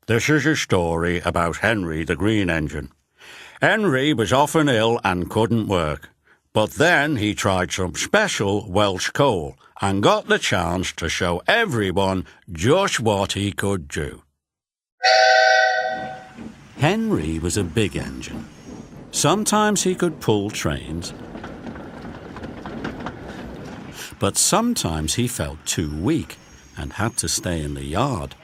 This is a story about Henry the Green Engine. Henry was often ill and couldn't work, but then he tried some special Welsh coal and got the chance to show everyone just what he could do. Henry was a big engine. Sometimes he could pull trains, but sometimes he felt too weak and had to stay in the yard.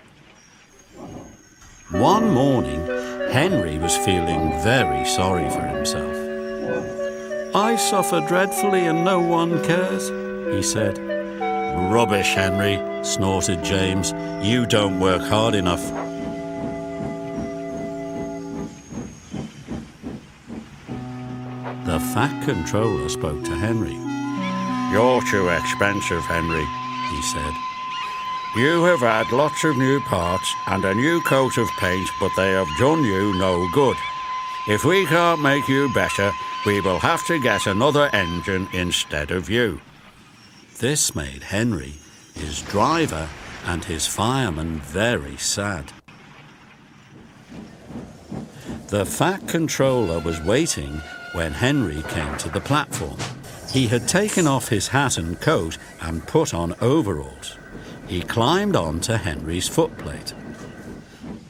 One morning, Henry was feeling very sorry for himself. "I suffer dreadfully and no one cares," he said. "Rubbish, Henry," snorted James. "You don't work hard enough." The Fat Controller spoke to Henry. "You're too expensive, Henry," he said. "You have had lots of new parts and a new coat of paint, but they have done you no good. If we can't make you better, we will have to get another engine instead of you." This made Henry, his driver, and his fireman very sad. The Fat Controller was waiting when Henry came to the platform. He had taken off his hat and coat and put on overalls. He climbed on to Henry's footplate.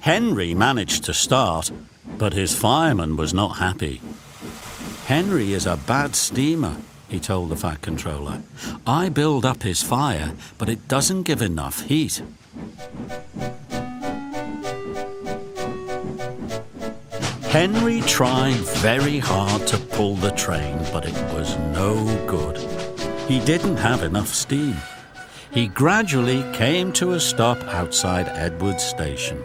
Henry managed to start, but his fireman was not happy. "Henry is a bad steamer," he told the Fat Controller. "I build up his fire, but it doesn't give enough heat." Henry tried very hard to pull the train, but it was no good. He didn't have enough steam. He gradually came to a stop outside Edward Station.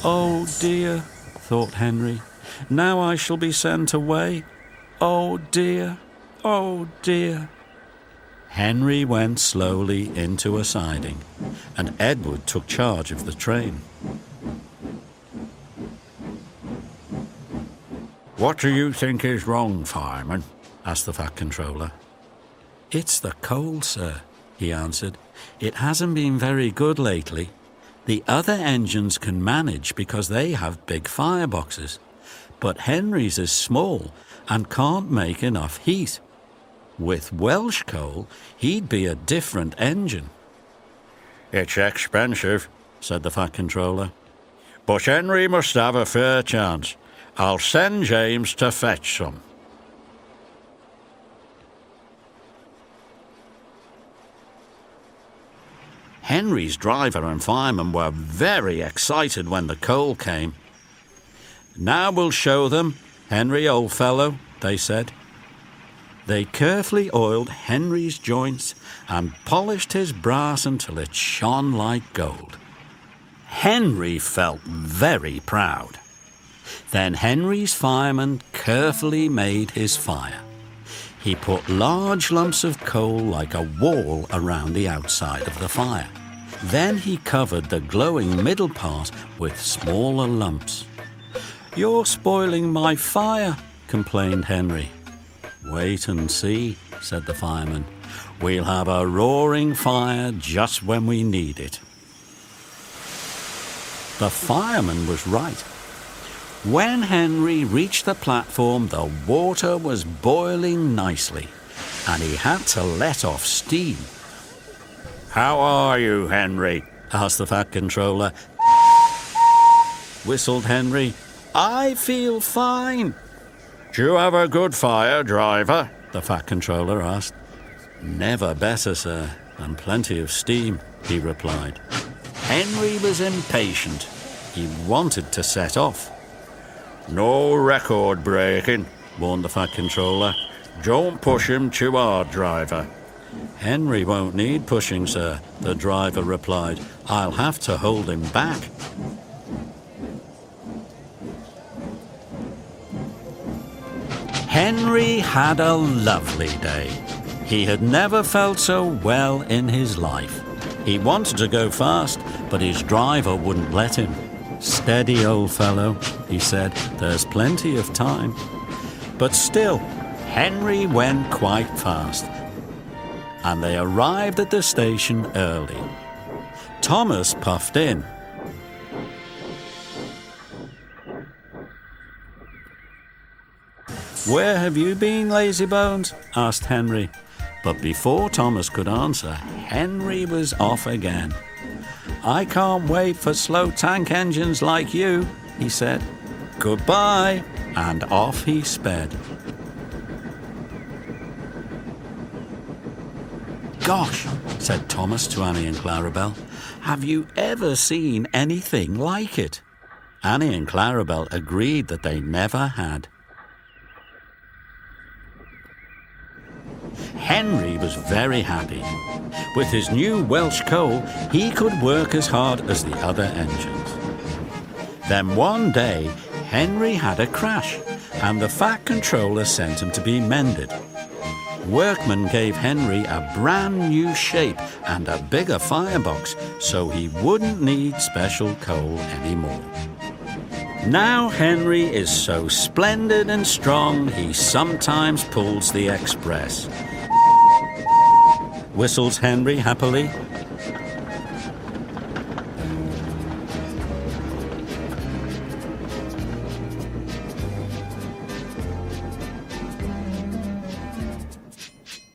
"Oh dear," thought Henry, "now I shall be sent away. Oh dear, oh dear." Henry went slowly into a siding, and Edward took charge of the train. "What do you think is wrong, fireman?" asked the Fat Controller. "It's the coal, sir," he answered. "It hasn't been very good lately. The other engines can manage because they have big fireboxes, but Henry's is small and can't make enough heat. With Welsh coal, he'd be a different engine." "It's expensive," said the Fat Controller, "but Henry must have a fair chance. I'll send James to fetch some." Henry's driver and fireman were very excited when the coal came. "Now we'll show them, Henry, old fellow," they said. They carefully oiled Henry's joints and polished his brass until it shone like gold. Henry felt very proud. Then Henry's fireman carefully made his fire. He put large lumps of coal like a wall around the outside of the fire. Then he covered the glowing middle part with smaller lumps. "You're spoiling my fire," complained Henry. "Wait and see," said the fireman. "We'll have a roaring fire just when we need it." The fireman was right. When Henry reached the platform, the water was boiling nicely, and he had to let off steam. "How are you, Henry?" asked the Fat Controller. Whistled Henry. "I feel fine." "Do you have a good fire, driver?" the Fat Controller asked. "Never better, sir, and plenty of steam," he replied. Henry was impatient. He wanted to set off. "No record breaking," warned the Fat Controller. "Don't push him too hard, driver." "Henry won't need pushing, sir," the driver replied. "I'll have to hold him back." Henry had a lovely day. He had never felt so well in his life. He wanted to go fast, but his driver wouldn't let him. "Steady, old fellow," he said. "There's plenty of time." But still, Henry went quite fast, and they arrived at the station early. Thomas puffed in. "Where have you been, lazybones?" asked Henry. But before Thomas could answer, Henry was off again. "I can't wait for slow tank engines like you," he said. "Goodbye," and off he sped. "Gosh," said Thomas to Annie and Clarabelle, "have you ever seen anything like it?" Annie and Clarabelle agreed that they never had. Henry was very happy. With his new Welsh coal, he could work as hard as the other engines. Then one day, Henry had a crash, and the Fat Controller sent him to be mended. Workmen gave Henry a brand new shape and a bigger firebox, so he wouldn't need special coal anymore. Now Henry is so splendid and strong, he sometimes pulls the express. Whistles Henry happily.